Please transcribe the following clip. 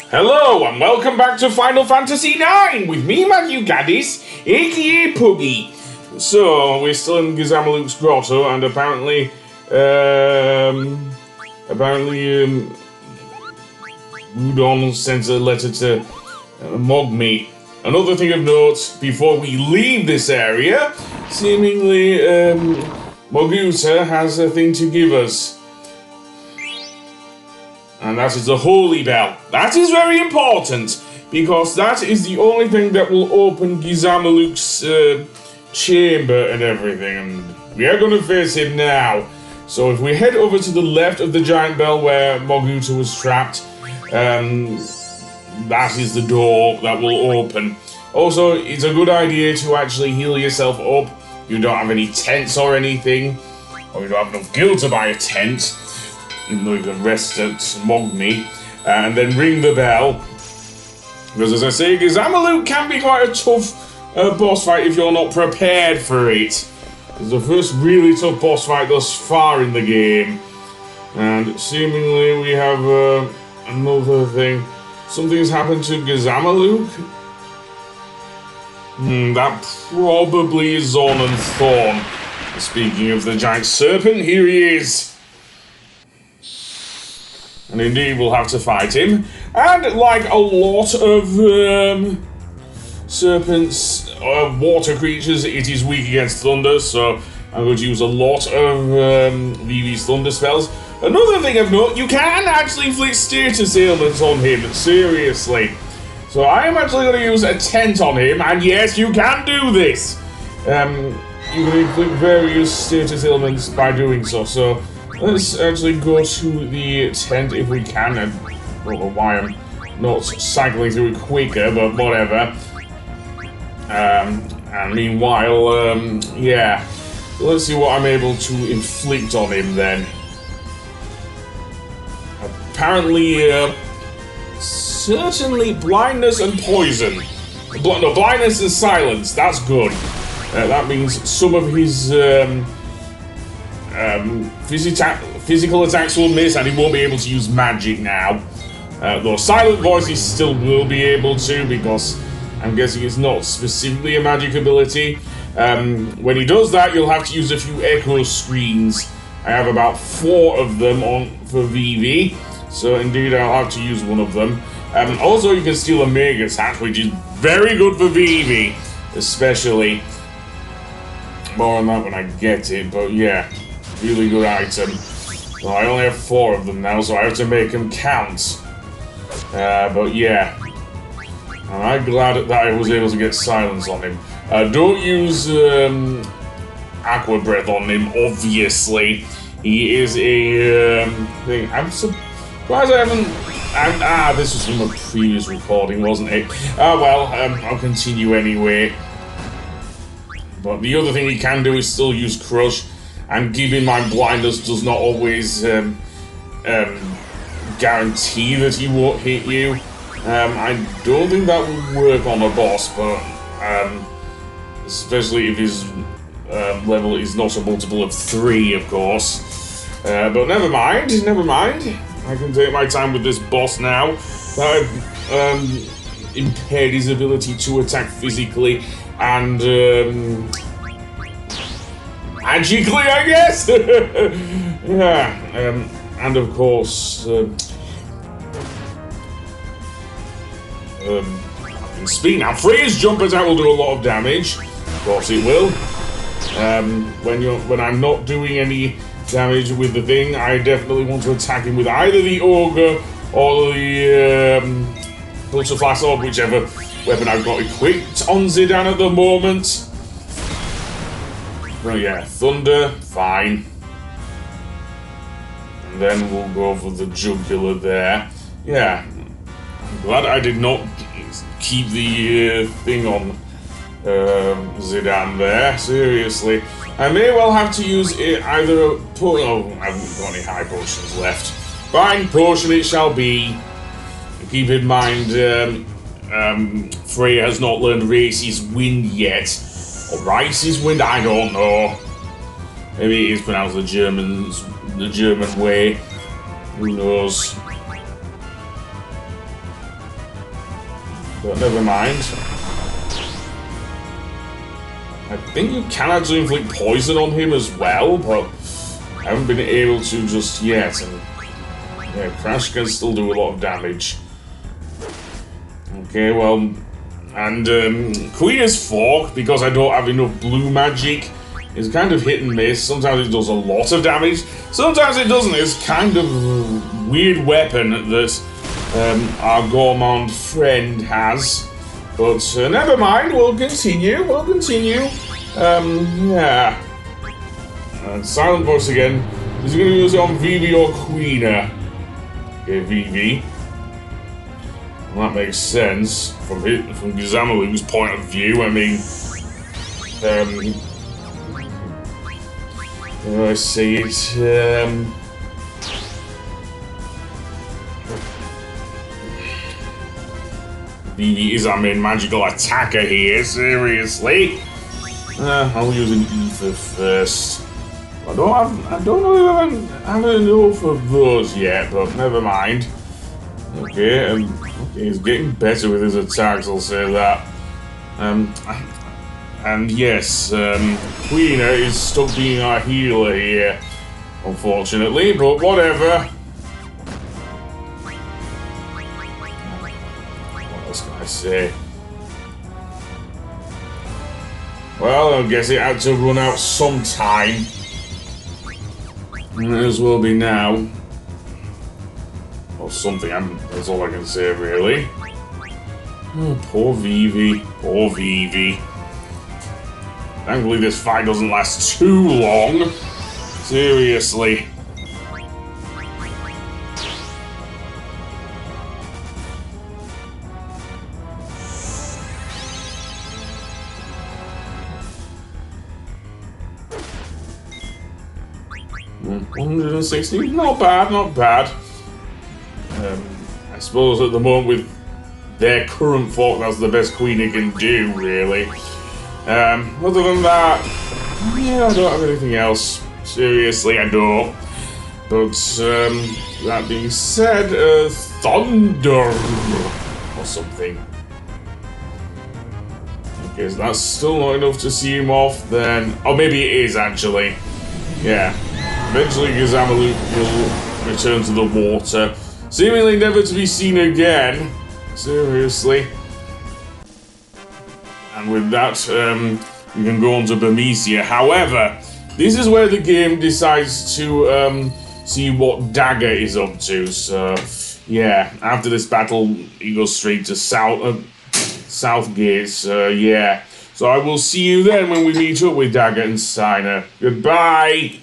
Hello and welcome back to Final Fantasy IX with me, Matthew Gaddis, aka Puggy. So, we're still in Gizamaluke's grotto and apparently, Udon sent a letter to Mogmi. Another thing of note, before we leave this area, seemingly, Moguta has a thing to give us. And that is the Holy Bell. That is very important, because that is the only thing that will open Gizamaluke's chamber and everything, and we are going to face him now. So if we head over to the left of the giant bell where Moguta was trapped, that is the door that will open. Also, it's a good idea to actually heal yourself up. You don't have any tents or anything, or you don't have enough gil to buy a tent. Even though you can rest at Mogmi, and then ring the bell. Because as I say, Gizamaluke can be quite a tough boss fight if you're not prepared for it. It's the first really tough boss fight thus far in the game. And seemingly we have another thing. Something's happened to Gizamaluke? That probably is Zorn Thorn. Speaking of the giant serpent, here he is. And indeed, we'll have to fight him. And like a lot of serpents, water creatures, it is weak against thunder, so I'm going to use a lot of Vivi's thunder spells. Another thing of note, you can actually inflict status ailments on him, seriously. So I am actually going to use a tent on him, and yes, you can do this. You can inflict various status ailments by doing so, so let's actually go to the tent if we can. I don't know why I'm not cycling through it quicker, but whatever. And meanwhile, yeah. Let's see what I'm able to inflict on him then. Apparently, certainly blindness and poison. No, blindness and silence, that's good. That means some of his physical attacks will miss, and he won't be able to use magic now. Though silent voice he still will be able to, because I'm guessing it's not specifically a magic ability. When he does that, you'll have to use a few echo screens. I have about 4 of them on for Vivi, so indeed I'll have to use one of them. Also, you can steal a mega attack, which is very good for Vivi, especially. More on that when I get it, but yeah. Really good item. Well, I only have 4 of them now, so I have to make them count. But yeah. And I'm glad that I was able to get silence on him. Don't use Aqua Breath on him, obviously. He is a thing. I'm surprised I haven't... this was from a previous recording, wasn't it? Well, I'll continue anyway. But the other thing he can do is still use Crush. And keep in mind, blindness does not always guarantee that he won't hit you. I don't think that will work on a boss, but especially if his level is not a multiple of 3, of course. But never mind. I can take my time with this boss now. I've impaired his ability to attack physically and magically, I guess. Yeah, and of course, speaking now, Freya's jump attack will do a lot of damage. Of course, it will. When I'm not doing any damage with the thing, I definitely want to attack him with either the ogre or the butterfly sword, whichever weapon I've got equipped on Zidane at the moment. Oh yeah, thunder, fine. And then we'll go for the jugular there. Yeah, I'm glad I did not keep the thing on Zidane there, seriously. I may well have to use it either... Oh, I haven't got any high potions left. Fine, potion it shall be. Keep in mind, Freya has not learned Race's Wind yet. Or Rice's Wind, I don't know. Maybe it is pronounced the German way. Who knows? But never mind. I think you can actually inflict poison on him as well, but I haven't been able to just yet. And yeah, Crash can still do a lot of damage. Okay, well, and Queen's Fork, because I don't have enough blue magic, is kind of hit and miss. Sometimes it does a lot of damage, sometimes it doesn't. It's kind of a weird weapon that our gourmand friend has. But never mind, we'll continue, yeah. And Silent Voice again. Is he going to use it on Vivi or Queena? Okay, Vivi. Well, that makes sense from Gizamaluke's point of view. I mean, how do I say it? Vivi is our main magical attacker here, seriously. I'll use an ether first. I don't know if I have enough of those yet, but never mind. Okay, okay, he's getting better with his attacks, I'll say that. And yes, Queena is stuck being our healer here, unfortunately, but whatever. What else can I say? Well, I guess it had to run out sometime. May as well be now. Or something, that's all I can say, really. Oh, poor Vivi. Poor Vivi. Thankfully, this fight doesn't last too long. Seriously. $160? Not bad, not bad. I suppose at the moment with their current fork, that's the best Queena can do, really. Other than that, yeah, I don't have anything else. Seriously, I don't. But, that being said, Thunder or something. Okay, so that's still not enough to see him off, then... Oh, maybe it is, actually. Yeah. Eventually, Gizamaluke will return to the water. Seemingly never to be seen again. Seriously. And with that, we can go on to Bermesia. However, this is where the game decides to see what Dagger is up to. So, yeah, after this battle, he goes straight to Southgate. So, yeah. So I will see you then when we meet up with Dagger and Steiner. Goodbye!